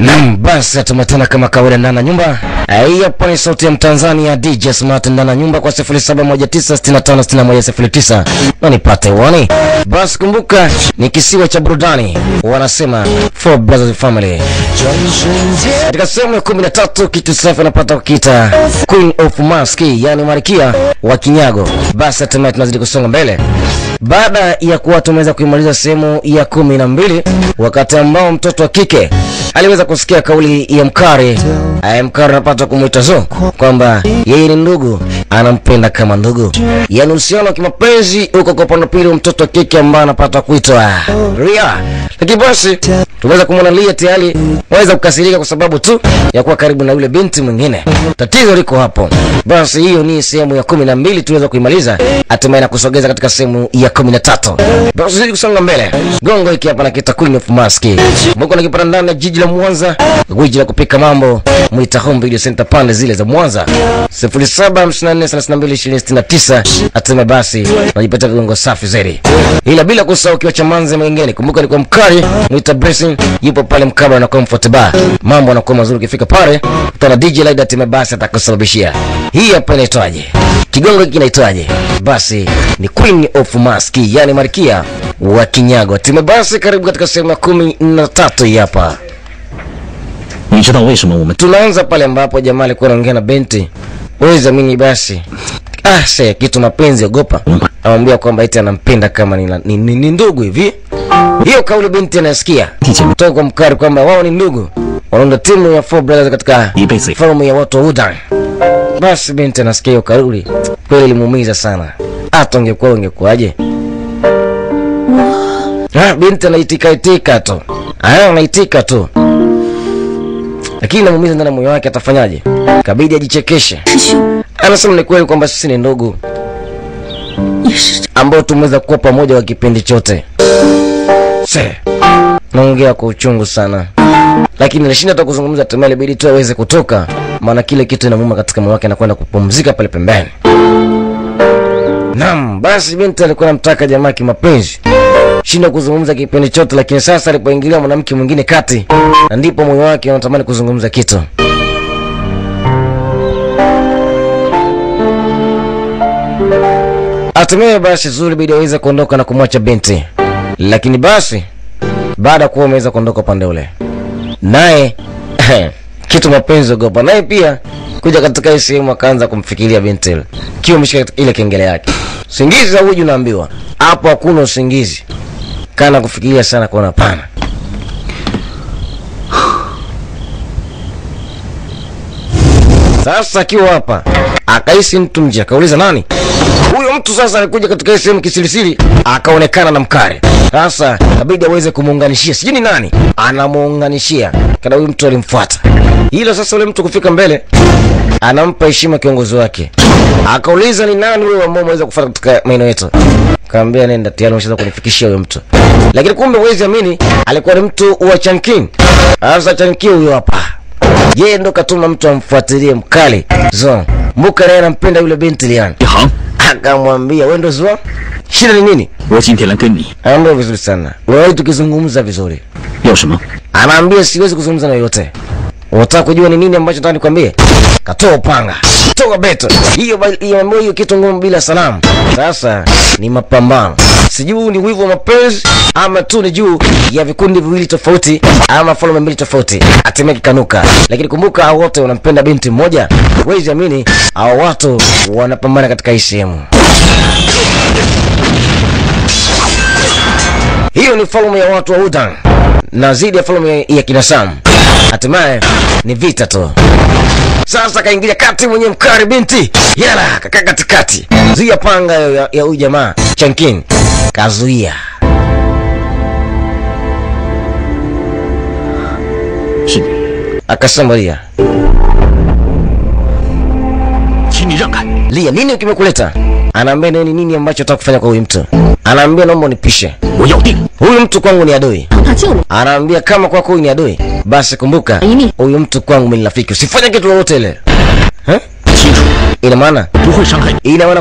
Naam, basi tumetana kama kawaida ndani ya nyumba. Hii hapa ni sauti ya Mtanzania DJ Smart ndani ya nyumba kwa 0719656109 na nipate uone. Basi kumbuka ni kisiwa cha burudani. Wanasema For Brothers Family. Katika sehemu ya 13 kitu safi napata kukiita Queen of Maski, yani Malkia wa Kinyago. Basi hatimaye tunazidi kusonga mbele. Baada ya kuwa tumeweza kuimaliza sehemu ya 12, wakati ambao mtoto wa kike aliweza kusikia kauli ya Mkari. Mkari anapata kumuita Zo kwamba yeye ni ndugu, anampenda kama ndugu. Yaani uhusiano wa kimapenzi uko kwa upande pili mtoto wa kike ambaye anapata kuitwa Ria. Lakini basi tumeweza kumwona Lia tayari waweza kukasirika kwa sababu tu ya kuwa karibu na yule binti mwingine. Tatizo liko hapo. Basi hiyo ni sehemu ya 12 tuweza kuimaliza, hatimaye na kusogeza katika sehemu ya 13. Basi zidi kusonga mbele. Gongo hiki hapa na kita Queen of Maski. Mungu nakipata ndani ya jiji la Mwanza, gwiji la kupika mambo, Mwita Home Video Center pande zile za Mwanza. 0754322069. Hatimaye basi najipata viungo safi zaidi. Ila bila kusahau kiwa cha manze mwingine. Kumbuka ni kwa Mkari, Mwita Blessing yupo pale mkabala na Comfort Bar. Mambo yanakuwa mazuri ukifika pale. Tuna DJ Light hatimaye basi atakusababishia. Hii hapa inaitwaje? Kigongo hiki kinaitwaje? Basi ni Queen of Maski, yani Malkia wa Kinyago. Hatimaye basi karibu katika sehemu ya 13 hapa. Tunaanza pale ambapo jamaa alikuwa anaongea na binti. Weza mimi basi sasa kitu mapenzi ogopa. Anamwambia kwamba eti anampenda kama ni ndugu hivi. Hiyo kauli binti anasikia kutoka kwa Mkari kwamba wao ni ndugu. Wanaunda timu ya For Brothers katika forum ya watu wa Udan. Basi binti anasikia hiyo kauli. Kweli ilimuumiza sana. Hata ungekuaje? Binti anaitika tu. Anaitika tu. Lakini inamuumiza ndani ya moyo wake, atafanyaje? Kabidi ajichekeshe. Anasema ni kweli kwamba sisi ni ndugu ambao tumeweza kuwa pamoja kwa kipindi chote. Naongea kwa uchungu sana. Lakini nilishinda hata kuzungumza, hatimaye ilibidi tu aweze kutoka, maana kile kitu inamuuma katika moyo wake na kwenda kupumzika pale pembeni. Naam, basi binti alikuwa anamtaka jamaa kimapenzi. Shinda kuzungumza kipindi chote, lakini sasa alipoingilia mwanamke mwingine kati, na ndipo moyo wake unatamani kuzungumza kitu. Hatimaye basi Zuri bidi aweze kuondoka na kumwacha binti. Lakini basi baada kuwa ameweza kuondoka pande ule, naye kitu mapenzi ogopa, naye pia kuja katika hii sehemu akaanza kumfikiria binti ile. Kio mshika ile kengele yake. Usingizi au uji unaambiwa. Hapo hakuna usingizi. Kana kufikiria sana kwa hapana. Sasa akiwa hapa akaisi mtu mje, akauliza nani? Huyo mtu sasa alikuja katika sehemu kisilisili, akaonekana na Mkari. Sasa inabidi aweze kumuunganishia. Sijui ni nani anamuunganishia. Kana huyo mtu alimfuata. Hilo sasa ule mtu kufika mbele anampa heshima kiongozi wake. Akauliza ni nani wewe ambao umeweza kufuata katika maeneo yetu? Kaambia nenda tayari umeshaanza kunifikishia huyo mtu. Lakini kumbe huwezi amini alikuwa ni mtu wa Chankin. Sasa Chankin huyo hapa. Yeye ndo katuma mtu amfuatilie Mkali. Zo, Mkali anampenda yule binti Lian. Akamwambia wewe ndo Zo? Shida ni nini? Anaambia vizuri sana. Wewe tukizungumza vizuri. Anaambia siwezi kuzungumza na yote. Unataka kujua ni nini ambacho nataka nikwambie? Katoa upanga. Toa beto. Hiyo kitu ngumu bila salamu. Sasa ni mapambano. Sijui ni wivu wa mapenzi ama tu ni juu ya vikundi viwili tofauti ama falme mbili tofauti. Hatimaye kikanuka. Lakini kumbuka hao wote wanampenda binti mmoja. Huwezi amini hao watu wanapambana katika hii sehemu. Hiyo ni falme ya watu wa Udan na zidi ya falme ya Kinasam. Hatimaye ni vita tu. Sasa kaingilia kati mwenye Mkari binti. Yala kaka katikati. Zuia panga ya huyu jamaa Chankin. Kazuia. Akasema Lia, nini kimekuleta? Anaambia nini ambacho nataka kufanya kwa huyu mtu? Anaambia naomba unipishe. Huyu mtu kwangu ni adui. Anaambia kama kwako huyu ni adui, basi kumbuka huyu mtu kwangu mimi ni rafiki. Usifanye kitu lolote ile. Ina maana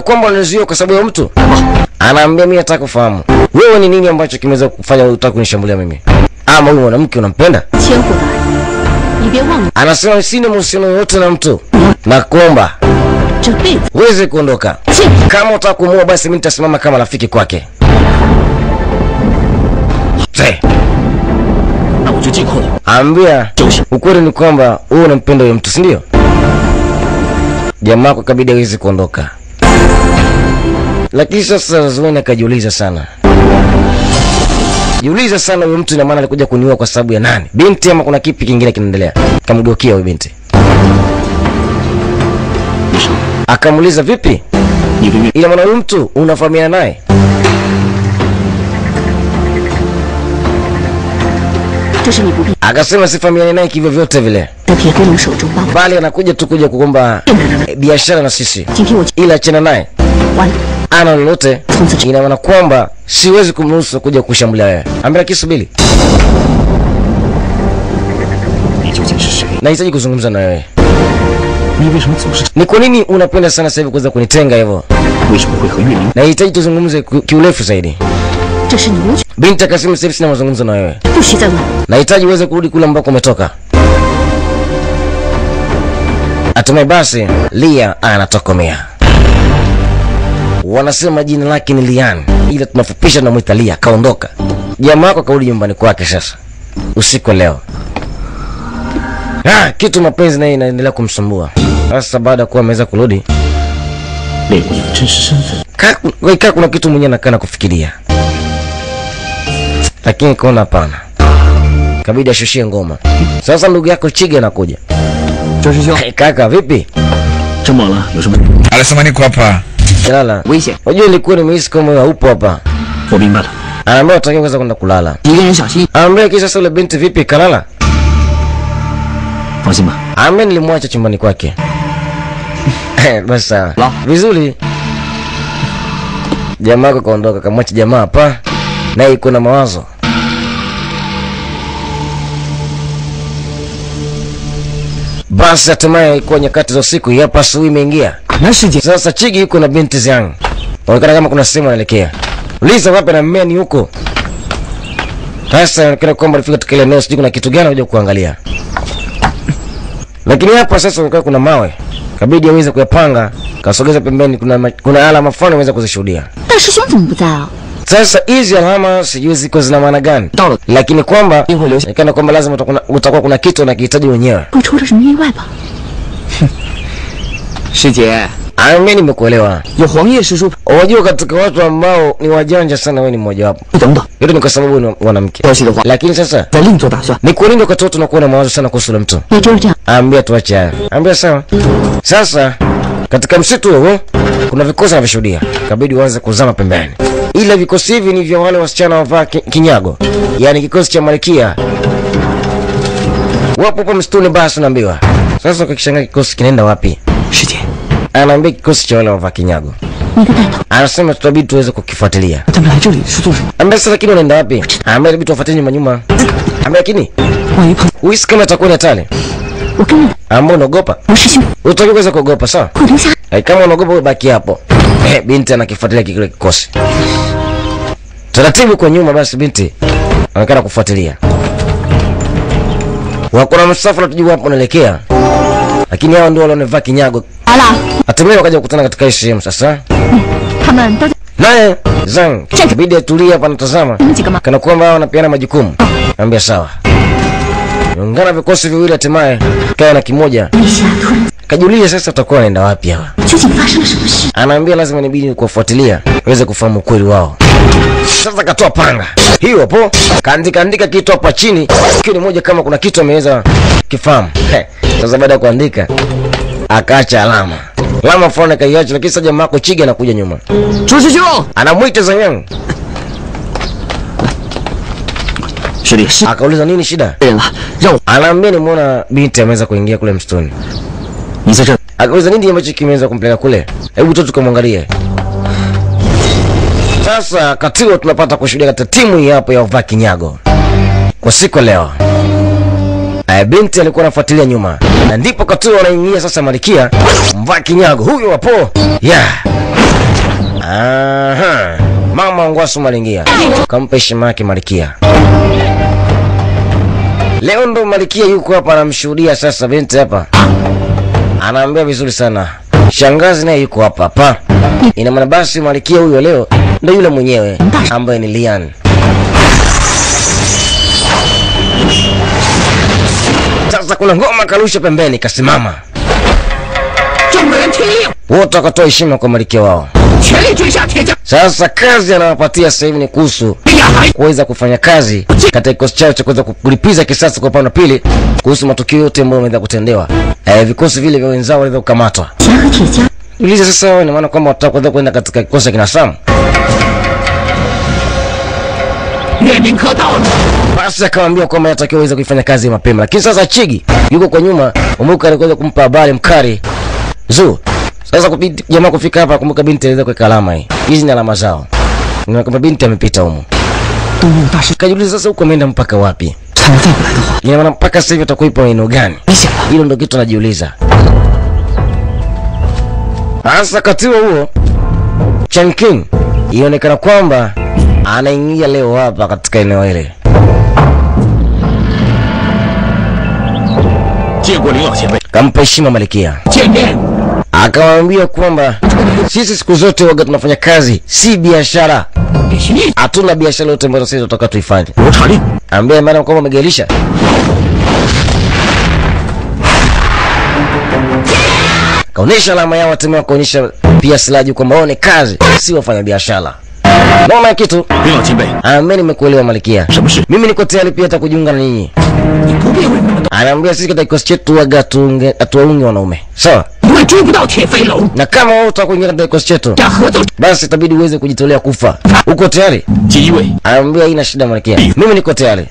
kwamba unazuia kwa sababu ya mtu. Anaambia mimi nataka kufahamu wewe ni nini ambacho kimeweza kufanya unataka kunishambulia mimi? Ama huyu mwanamke unampenda? Anasema sina mahusiano yote na mtu. Na kuomba uweze kuondoka. Kama utaka kumuoa basi mimi nitasimama kama rafiki kwake. Ambia ukweli ni kwamba wewe unampenda yule mtu, si ndio? Jamaa kwa kabidi hawezi kuondoka. Lakini sasa Zuena kajiuliza sana. Jiuliza sana huyo mtu ina maana alikuja kuniua kwa sababu ya nani? Binti ama kuna kipi kingine kinaendelea? Kamgeukia huyo binti. Akamuuliza vipi? Ina maana huyo mtu unafahamiana naye? Akasema sifahamiani naye kivyo vyote vile. Bali anakuja tu kuja kuomba biashara na sisi. Ila achana naye. Ana lolote. Ina maana kwamba siwezi kumruhusu kuja kushambulia wewe. Ambia kisubiri. Nahitaji kuzungumza na wewe. Ni kwa nini unapenda sana sasa hivi kuweza kunitenga hivyo? Nahitaji tuzungumze kiurefu zaidi. Binti akasema sasa sina mazungumzo na wewe. Nahitaji uweze kurudi kule ambako umetoka. Hatimaye basi Lia anatokomea. Wanasema jina lake ni Lian, ila tunafupisha na muita Lia. Kaondoka. Jamaa wako kaudi nyumbani kwake sasa. Usiku leo. Kitu mapenzi naye inaendelea kumsumbua. Sasa baada kuwa ameweza kurudi, kuna kitu mwenyewe anakaa kufikiria. Lakini kaona hapana. Kabidi ashushie ngoma. Sasa ndugu yako Chige anakuja. Kaka vipi? Anasema niko hapa. Lala. Unajua ilikuwa nimehisi kama wewe upo hapa. Anaambia utaki kuweza kwenda kulala. Anaambia kisha sasa yule binti vipi kalala? Ame nilimwacha chumbani kwake. Basa. Vizuri. Jamaa kaondoka kamwacha jamaa hapa. Naye iko na mawazo. Basi hatimaye ilikuwa nyakati za usiku, hapa asubuhi imeingia. Sasa Chigi yuko na binti zangu. Wanaonekana kama kuna sehemu anaelekea. Uliza wapi na mmea ni huko. Sasa inaonekana kwamba alifika katika ile eneo, sijui kuna kitu gani anakuja kuangalia. Lakini hapa sasa unakaa kuna mawe. Kabidi aweze kuyapanga, kasogeza pembeni kuna alama fulani aweze kuzishuhudia. Sasa hizi alama sijui ziko zina maana gani. Lakini kwamba inaonekana kwamba lazima utakuwa kuna kitu unakihitaji wenyewe. Mimi nimekuelewa. Unajua katika watu ambao ni wajanja sana wewe ni mmoja wapo. Yote ni kwa sababu ni mwanamke. Lakini sasa ni kwa nini wakati wote tunakuwa na mawazo sana kuhusu yule mtu? Ambia tuache haya. Ambia sawa. Sasa katika msitu huo kuna vikosi na vishuhudia. Kabidi uanze kuzama pembeni. Ila vikosi hivi ni vya wale wasichana wavaa kinyago. Yaani kikosi cha Malkia. Wapo hapo msituni basi unaambiwa. Sasa ukishangaa kikosi kinaenda wapi? Anaambia kikosi cha wale wavaa kinyago. Anasema tutabidi tuweze kukifuatilia. Ambia sasa lakini unaenda wapi? Ambia inabidi tufuatilie nyuma nyuma. Ambia lakini uisi kama itakuwa hatari. Ambia unaogopa? Utaki kuweza kuogopa sawa? Kama unaogopa wewe baki hapo. Binti anakifuatilia kile kikosi. Taratibu kwa nyuma basi binti anakaa kufuatilia. Wako na msafara tujua hapo unaelekea. Lakini hao ndio wale wanavaa kinyago. Hatimaye wakaja kukutana katika hii sehemu sasa. Naye Zhang bidi atulie hapa natazama. Kana kwamba hao wanapeana majukumu. Anambia sawa. Ungana vikosi viwili hatimaye kae na kimoja. Kajulia sasa utakuwa unaenda wapi hawa? Anaambia lazima nibidi kuwafuatilia uweze kufahamu kweli wao. Sasa katoa panga. Hiyo hapo kaandika kitu hapa chini. Kile moja kama kuna kitu ameweza kifahamu. Sasa baada ya kuandika akaacha alama. Alama fulani kaiacha lakini sasa jamaa wako Chige anakuja nyuma. Anamuita Zhang. Akauliza nini shida? Anaambia nimeona binti ameweza kuingia kule msituni. Akauliza nini ambacho kimeweza kumpeleka kule? Hebu tu tukamwangalie. Sasa katiwa tunapata kushuhudia katika timu hii hapo ya wavaa kinyago. Kwa siku leo. Binti alikuwa anafuatilia nyuma. Na ndipo katiwa anaingia sasa Malkia mvaa kinyago. Huyo hapo. Aha. Mama Ngwasu Malingia. Kampa heshima yake Malkia. Leo ndo Malkia yuko hapa anamshuhudia sasa binti hapa. Anaambia vizuri sana. Shangazi naye yuko hapa hapa. Ina maana basi Malkia huyo leo ndo yule mwenyewe ambaye ni Lian. Sasa kuna ngoma karusha pembeni kasimama. Wote wakatoa heshima kwa Malkia wao. Sasa kazi anawapatia sasa hivi ni kuhusu kuweza kufanya kazi katika kikosi chao cha kuweza kulipiza kisasi kwa upande wa pili kuhusu matukio yote ambayo wameweza kutendewa. Vikosi vile vya wenzao waliweza kukamatwa. Uliza sasa ina maana kwamba watakwenda kwenda katika kikosi cha kina Sam. Basi akamwambia kwamba anatakiwa aweze kuifanya kazi mapema. Lakini sasa Chigi yuko kwa nyuma, Umuka alikuwa kumpa habari Mkari. Sasa jamaa kufika hapa, kumbuka binti aliweza kuweka alama hii. Hizi ni alama zao. Ni kama binti amepita huko. Kajiuliza sasa huko ameenda mpaka wapi? Ni maana mpaka sasa hivi atakuipo eneo gani? Hilo ndio kitu anajiuliza. Sasa katika huo Chen King ionekana kwamba anaingia leo hapa katika eneo hili. Kampa heshima Malkia. Akamwambia kwamba sisi siku zote waga tunafanya kazi, si biashara. Hatuna biashara yote ambayo sisi tunataka tuifanye. Ambia maana kwamba umegelisha. Kaonesha alama yao watemea kuonyesha pia silaji kwamba wao ni kazi, si wafanya biashara. Naona kitu. Mimi nimekuelewa Malkia. Mimi niko tayari pia hata kujiunga na nyinyi. Anaambia sisi katika kikosi chetu waga atuwaunge wanaume. Sawa? Na kama wewe utakuingia katika kikosi chetu, basi itabidi uweze kujitolea kufa. Uko tayari? Anaambia haina shida Malkia. Mimi niko tayari.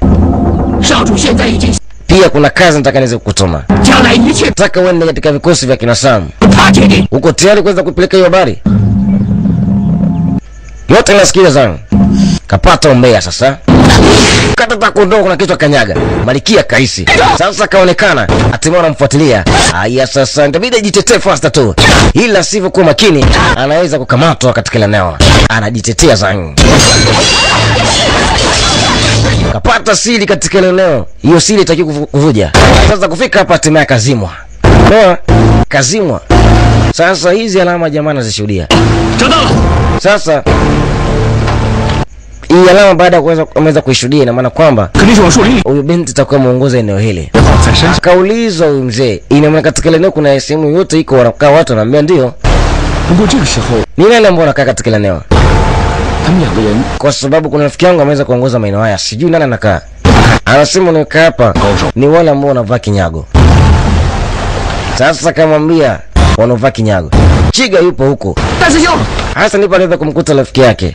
Pia kuna kazi nataka niweze kukutuma. Nataka uende katika vikosi vya kina Sam. Uko tayari kuweza kupeleka hiyo habari? Yote nasikia zangu. Kapata umbea sasa. Kata kuondoka kuna kitu kanyaga. Malkia kaisi. Sasa kaonekana hatimaye anamfuatilia. Haya sasa inabidi ajitetee faster tu. Ila sivyo kwa makini anaweza kukamatwa katika eneo. Anajitetea zangu. Kapata siri katika eneo. Hiyo siri itaki kuvuja. Sasa kufika hapa hatimaye kazimwa. Kazimwa. Sasa hizi alama jamani zishuhudia. Sasa hii alama baada ya kuweza kuishuhudia ina maana kwamba huyu binti atakuwa muongoza eneo hili. Kaulizwa huyu mzee, ina maana katika eneo kuna sehemu yote iko wanakaa watu wanaambia ndio. Ni nani ambao wanakaa katika eneo? Kwa sababu kuna rafiki yangu ameweza kuongoza maeneo haya. Sijui nani anakaa. Anasema unakaa hapa ni wale ambao wanavaa kinyago. Sasa kamwambia wanavaa kinyago. Chiga yupo huko. Hasa ndipo anaweza kumkuta rafiki yake.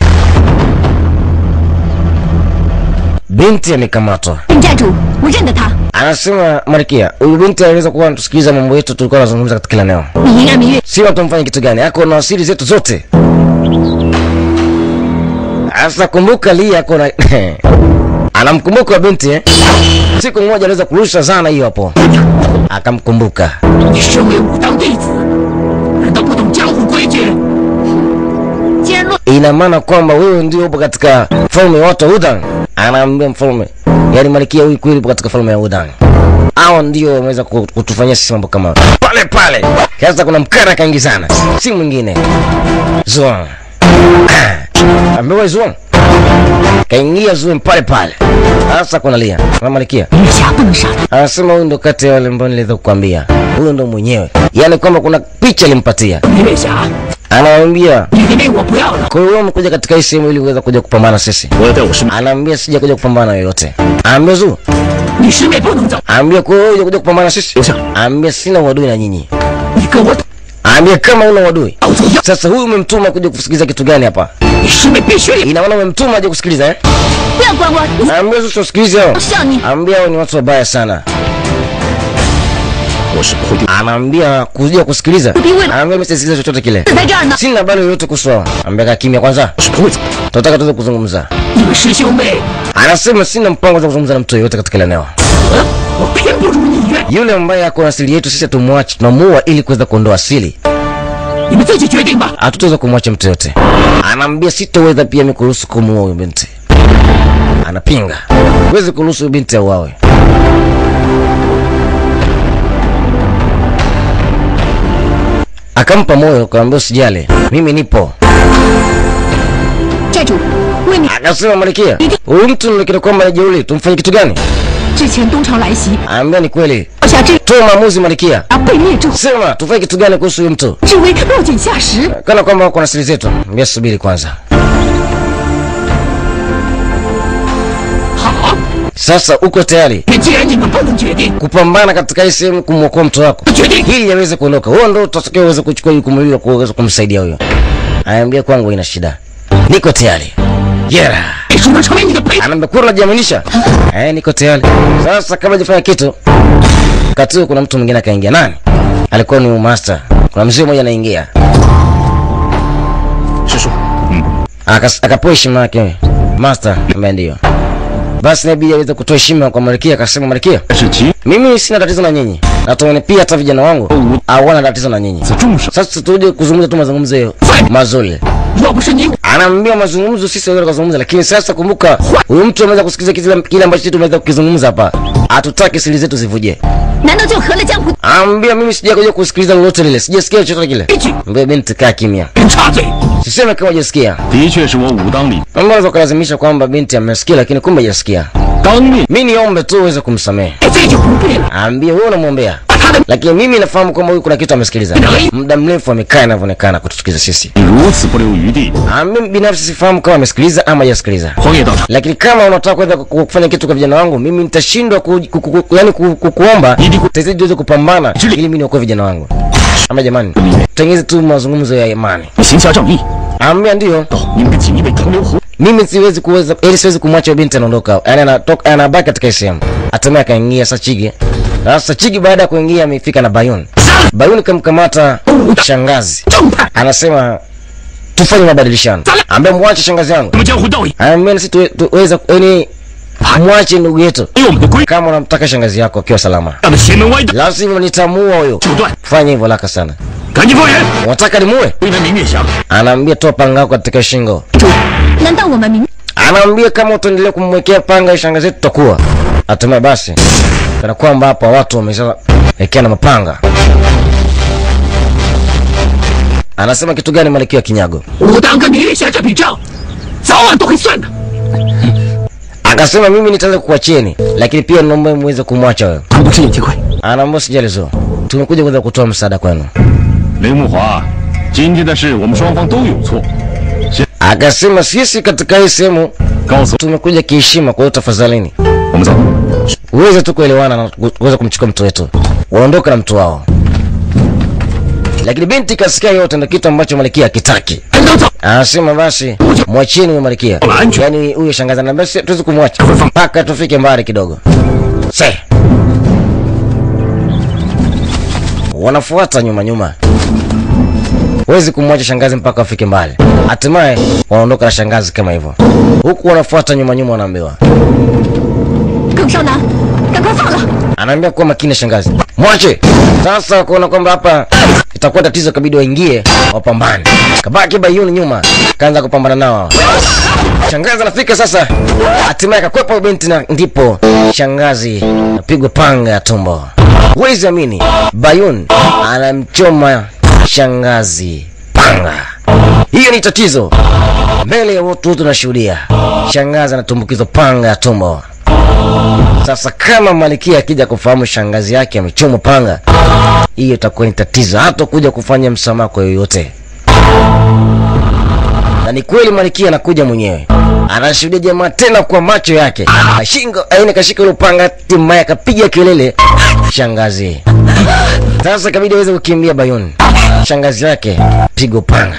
Binti amekamatwa. Anasema Malkia, huyu binti anaweza kuwa anatusikiliza mambo yetu tulikuwa tunazungumza katika eneo. Si watu mfanye kitu gani? Yako na siri zetu zote. Asa kumbuka Lia yako na anamkumbuka binti Siku moja anaweza kurusha zana hiyo hapo. Akamkumbuka. Ina maana kwamba wewe ndio upo katika falme ya watu wa Udang. Anaambia mfalme, yaani Malkia huyu kweli upo katika falme ya Udang. Hao ndio wameweza kutufanyia sisi mambo kama pale pale. Sasa kuna mkara kaingizana. Si mwingine. Zuan. Ambaye Zuan kaingia Zuan pale pale. Sasa kuna Lia na Malkia. Anasema huyu ndo kati ya wale ambao niliweza kukwambia. Huyu ndo mwenyewe. Yaani kwamba kuna picha alimpatia. Anaambia kwa hiyo umekuja katika hii sehemu ili uweze kuja kupambana sisi. Anaambia sija kuja kupambana na yoyote. Anaambia Zu, anaambia kwa hiyo unakuja kupambana sisi. Anaambia sina uadui na nyinyi. Anaambia kama una uadui. Sasa huyu umemtuma kuja kusikiliza kitu gani hapa? Ina maana umemtuma aje kusikiliza Anaambia usisikilize hao. Anaambia hao ni watu wabaya sana. Anaambia kuja kusikiliza. Anaambia msisikilize chochote kile. Sina habari yoyote kuhusu. Anaambia kimya kwanza. Tunataka tuweze kuzungumza. Anasema sina mpango wa kuzungumza na mtu yoyote katika eneo. Yule ambaye ako na asili yetu sisi tumwache, tunamuua ili kuweza kuondoa asili. Hatutaweza kumwacha mtu yote. Anaambia sitoweza pia mikuruhusu kumuua huyo binti. anapinga, huwezi kuruhusu binti auawe. Akampa moyo, akamwambia usijali, mimi nipo. Akasema Malkia, huyu mtu nilekile kwamba jeuri, tumfanye kitu gani? Ambia ni kweli. Toa maamuzi Malkia. Sema tufanye kitu gani kuhusu huyu mtu? Kana kwamba wako na siri zetu. Mbia subiri kwanza. Sasa uko tayari kupambana katika hii sehemu kumwokoa mtu wako ili yaweze kuondoka? Huo ndio tutakao uweze kuchukua jukumu hilo kuweza kumsaidia huyo. Aambia kwangu ina shida. Niko tayari. Yeah. Anaambia kwa unajiaminisha? Niko tayari. Sasa kama hajafanya kitu, kati kuna mtu mwingine akaingia. Nani? Alikuwa ni master. Kuna mzee mmoja anaingia. Shushu. Akapoa heshima yake. Master, ndio. Basi nabii aweze kutoa heshima kwa Malkia, akasema Malkia, mimi sina tatizo na nyinyi. Na tuone pia hata vijana wangu hawana tatizo na nyinyi. Sasa tuje kuzungumza tu mazungumzo hayo mazuri. Anaambia mazungumzo sisi waweza kuzungumza, lakini sasa kumbuka huyu mtu ameweza kusikiza kile ambacho tumeweza kukizungumza hapa. Hatutaki siri zetu zivuje. Ambia mimi sijakuja kusikiliza lolote lile. Sijasikia chochote kile. Mbona binti kaa kimya. Siseme kama hujasikia. Mbona ukalazimisha kwamba binti amesikia lakini kumbe hajasikia. Mimi niombe tu uweze kumsamehe. Ambia wewe unamwombea. Lakini mimi nafahamu kwamba huyu kuna kitu amesikiliza. Muda mrefu amekaa inavyoonekana kutusikiza sisi. Mimi binafsi sifahamu kama amesikiliza ama hajasikiliza. Lakini kama unataka kwenda kufanya kitu kwa vijana wangu, mimi nitashindwa kukuomba tazidi uweze kupambana ili mimi niokoe vijana wangu. Ama jamani, tengeze tu mazungumzo ya imani. Ambia ndio. Mimi siwezi kumwacha binti anaondoka. Yaani anabaki katika sehemu. Atamia akaingia Sachige. Sasa Chigi baada ya kuingia amefika na Bayun. Bayun kamkamata shangazi. Anasema tufanye mabadilishano. Ambaye mwache shangazi yangu. Ambaye sisi tuweza mwache ndugu yetu. Kama unamtaka shangazi yako akiwa salama. Lazima nitamua huyo. Fanya hivyo laka sana. Unataka nimuue? Anaambia toa panga yako katika shingo. Anaambia kama utaendelea kumwekea panga shangazi yetu tutakuwa. Hatimaye basi kana kwamba hapa watu wameshawekeana mapanga. Anasema kitu gani Malkia Kinyago? Akasema mimi nitaanza kukuachieni, lakini pia naomba muweze kumwacha wewe. Anaomba sijali zo. Tumekuja kuweza kutoa msaada kwenu. Akasema sisi katika hii sehemu tumekuja kiheshima, kwa hiyo tafadhalini uweze tu kuelewana na uweze kumchukua mtu wetu. Waondoka na mtu wao. Lakini binti kasikia yote ndio kitu ambacho Malkia hakitaki. Anasema basi mwacheni huyo Malkia. Yaani huyo shangazi anambia tuweze kumwacha mpaka tufike mbali kidogo. Sasa wanafuata nyuma. Huwezi kumwacha shangazi mpaka afike mbali. Hatimaye wanaondoka na shangazi kama hivyo. Huku wanafuata nyuma wanaambiwa. Anaambia kwa makini shangazi. Mwache. Sasa kuona kwamba hapa itakuwa tatizo kabidi waingie wapambane. Kabaki Bayuni nyuma. Kaanza kupambana nao. Shangazi anafika sasa. Hatimaye akakwepa binti na ndipo shangazi apigwa panga ya tumbo. Huwezi amini. Bayuni anamchoma shangazi panga. Hiyo ni tatizo. Mbele ya watu tunashuhudia. Shangazi anatumbukizwa panga ya tumbo. Sasa kama Malkia akija kufahamu shangazi yake amechomwa panga, hiyo itakuwa ni tatizo. Hata kuja kufanya msamaha kwa yoyote. Na ni kweli Malkia anakuja mwenyewe. Anashuhudia jamaa tena kwa macho yake. Ashingo aina kashika ile panga hatimaye akapiga kelele shangazi. Sasa kabidi aweze kukimbia Bayuni. Shangazi yake pigo panga.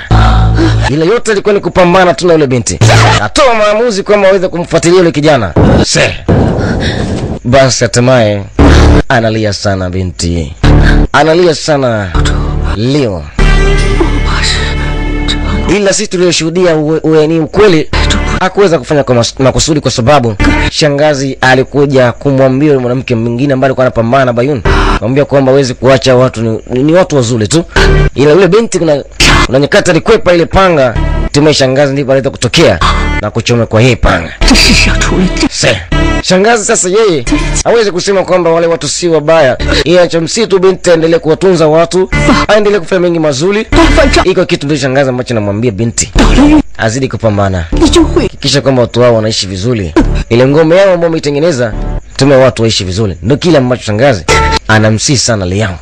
Ile yote ilikuwa ni kupambana tu na yule binti. Atoa maamuzi kwamba aweze kumfuatilia yule kijana. Basi hatimaye analia sana binti. Analia sana leo. Ila sisi tulioshuhudia ni ukweli hakuweza kufanya kwa makusudi, kwa sababu shangazi alikuja kumwambia yule mwanamke mwingine ambaye alikuwa anapambana na Bayuni, kumwambia kwamba hawezi kuacha watu ni watu wazuri tu. Ila yule binti kuna nyakati alikwepa ile panga, tume shangazi ndipo alita kutokea na kuchoma kwa hii panga. Shangazi sasa yeye hawezi kusema kwamba wale watu si wabaya. Yeye anachomsi tu binti aendelee kuwatunza watu, aendelee kufanya mengi mazuri. Iko kitu ndio shangazi ambacho namwambia binti. Azidi kupambana. Hakikisha kwamba watu wao wanaishi vizuri. Ile ngome yao ambayo umeitengeneza, tume watu waishi vizuri. Ndio kile ambacho shangazi anamsii sana Liang.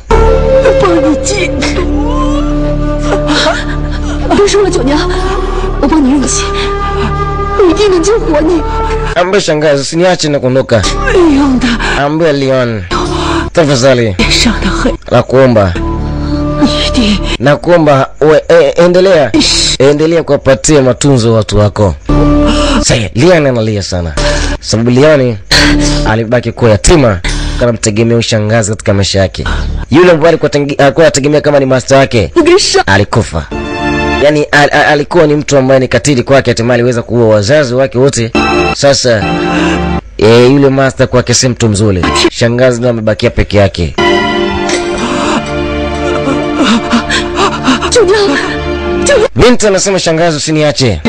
Ambe shangazi usiniache na kuondoka. Ambe Leon, tafadhali nakuomba endelea kuwapatia matunzo watu wako. Sasa Leon analia sana sababu Leon alibaki kuwa yatima, kana mtegemea shangazi katika maisha yake. Yule ambaye alikuwa ategemea kama ni master wake alikufa. Yani alikuwa ni mtu ambaye ni katili kwake, hatimaye aliweza kuua wazazi wake wote. Sasa yule master kwake si mtu mzuri. Shangazi ndiye amebakia peke yake. Binti anasema shangazi usiniache.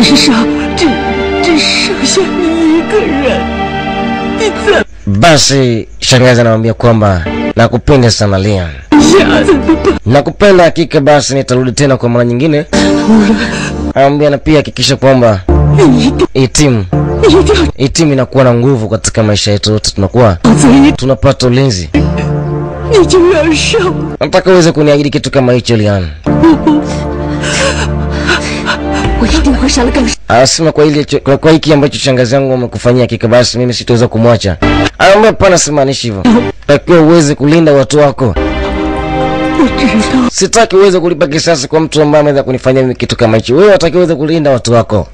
Basi shangazi anamwambia kwamba nakupenda sana Leon. Nakupenda hakika, basi nitarudi tena kwa mara nyingine. Anamwambia na pia hakikisha kwamba timu inakuwa na nguvu katika maisha yetu yote, tunakuwa tunapata ulinzi. Nataka uweze kuniahidi kitu kama hicho Leon. Asema kwa hiki ambacho shangazi yangu amekufanyia hakika, basi mimi sitaweza kumwacha. Anamwambia pana simaanishi hivyo. Takiwa uweze kulinda watu wako. Sitaki uweze kulipa kisasi kwa mtu ambaye ameweza kunifanyia mimi kitu kama hicho. Wewe unatakiwa uweze kulinda watu wako.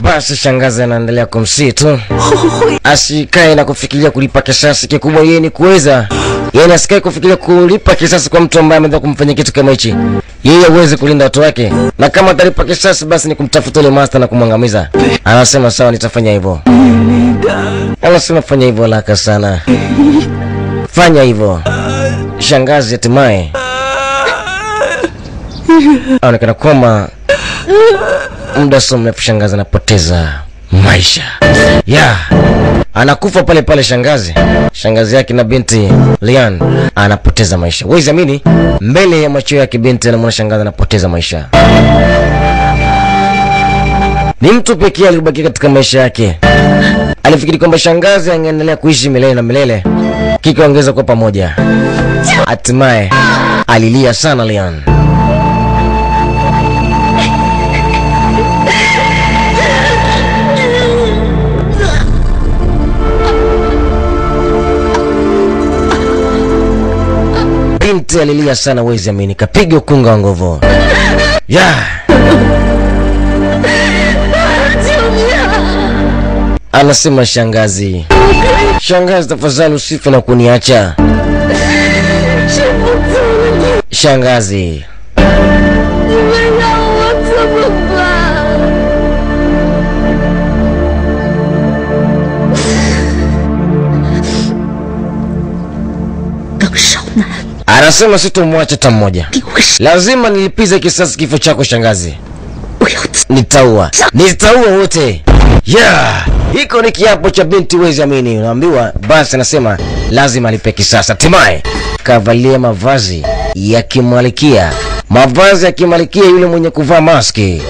Basi shangazi anaendelea kumsii tu asikae na kufikiria kulipa kisasi. Kikubwa yeye ni kuweza, yeye asikae kufikiria kulipa kisasi kwa mtu ambaye ameweza kumfanyia kitu kama hichi. Yeye uweze kulinda watu wake, na kama atalipa kisasi basi ni kumtafuta yule master na kumwangamiza. Anasema sawa, nitafanya hivyo. Anasema fanya hivyo haraka sana. Fanya hivyo. Shangazi hatimaye anaonekana kwamba muda so mrefu shangazi anapoteza maisha. Anakufa pale pale shangazi yake na binti Leon anapoteza maisha. Wewe zamini mbele ya macho yake binti anamwona shangazi anapoteza maisha. Ni mtu pekee alibaki katika maisha yake. Alifikiri kwamba shangazi angeendelea kuishi milele na milele, kikaongeza kwa pamoja. Hatimaye alilia sana Leon. Binti alilia sana, wezi amini, kapiga ukunga wa nguvu. Anasema shangazi tafadhali usife na kuniacha. Shangazi anasema sitomwacha hata mmoja. Lazima nilipize kisasi kifo chako shangazi. Nitaua wote. Hiko ni kiapo cha binti, wezi amini. Unaambiwa basi anasema lazima alipe kisasi. Hatimaye kavalia mavazi ya kimalikia. Yule mwenye kuvaa maski.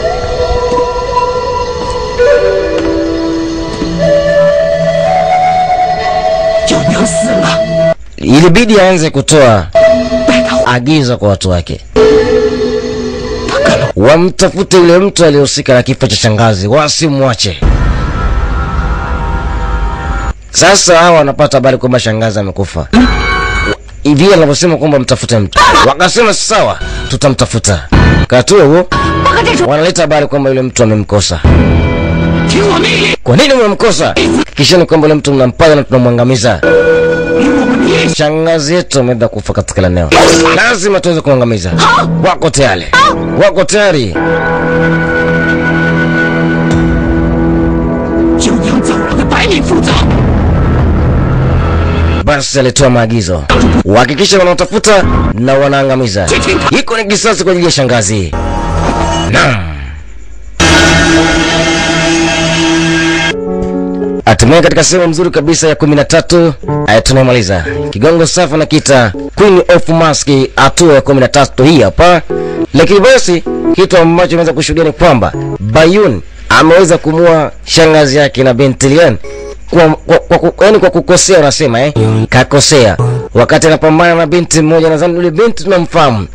Ilibidi aanze kutoa agiza kwa watu wake, wamtafute yule mtu aliyehusika na kifo cha shangazi, wasimwache. Sasa hawa wanapata habari kwamba shangazi amekufa. Hivi anavyosema kwamba mtafute mtu, wakasema sawa, tutamtafuta. Katuo huo wanaleta habari kwamba yule mtu amemkosa. 听我命令。 Kwa nini mmemkosa? Hakikisheni kwamba yule mtu mnampata na tunamwangamiza. Shangazi yetu ameenda kufa katika eneo. Lazima tuweze kumwangamiza. Wako tayari. Wako tayari. Basi alitoa maagizo. Uhakikisha wanaotafuta na wanaangamiza. Iko ni kisasi kwa ajili ya shangazi. Naam. Hatimaye katika sehemu mzuri kabisa ya 13 tunamaliza. Kigongo safa na kita Queen of Mask hatua ya 13 hii hapa. Lakini basi kitu ambacho tunaweza kushuhudia ni kwamba Bayun ameweza kumua shangazi yake na binti Lian kwa kukosea, unasema kakosea. Wakati anapambana na binti mmoja, nadhani yule binti tunamfahamu.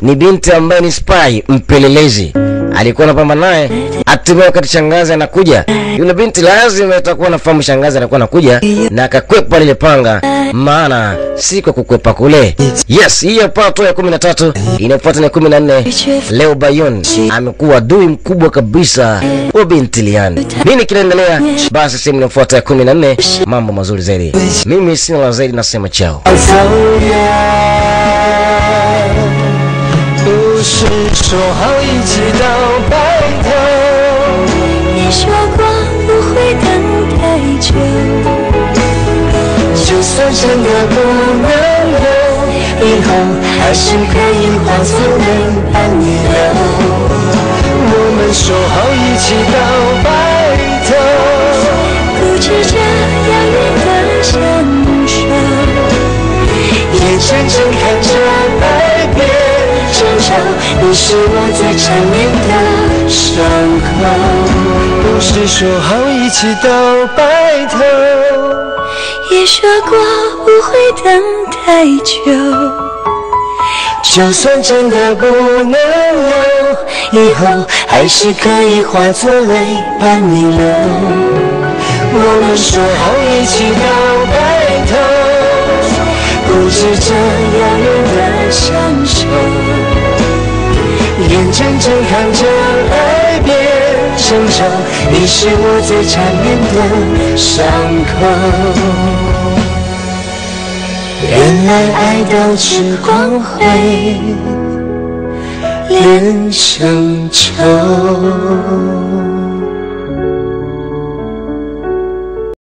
Ni binti ambaye ni spy, mpelelezi. Alikuwa anapambana naye, hatimaye wakati shangazi anakuja, yule binti lazima atakuwa anafahamu shangazi anakuwa anakuja na akakwepa lile panga, maana si kwa kukwepa kule. Yes, hii hapa hatua ya 13 inafuata na 14. Leo Bayun amekuwa adui mkubwa kabisa wa binti Lian. Nini kinaendelea? Basi sehemu inafuata ya 14, mambo mazuri zaidi. Mimi sina la zaidi, nasema chao. 不是说好一起到白头，也说过不会等太久，就算真的不能有，以后还是可以化作泪伴你流。我们说好一起到白头，不止这遥远的相守，眼睁睁看着爱变。 你是我最缠绵的伤口，不是说好一起到白头，也说过不会等太久，就算真的不能有，以后还是可以化作泪伴你流。我们说好一起到白头，不止这遥远的相守。 眼睁睁看着爱变成仇，你是我最缠绵的伤口。原来爱都是光辉，连成仇。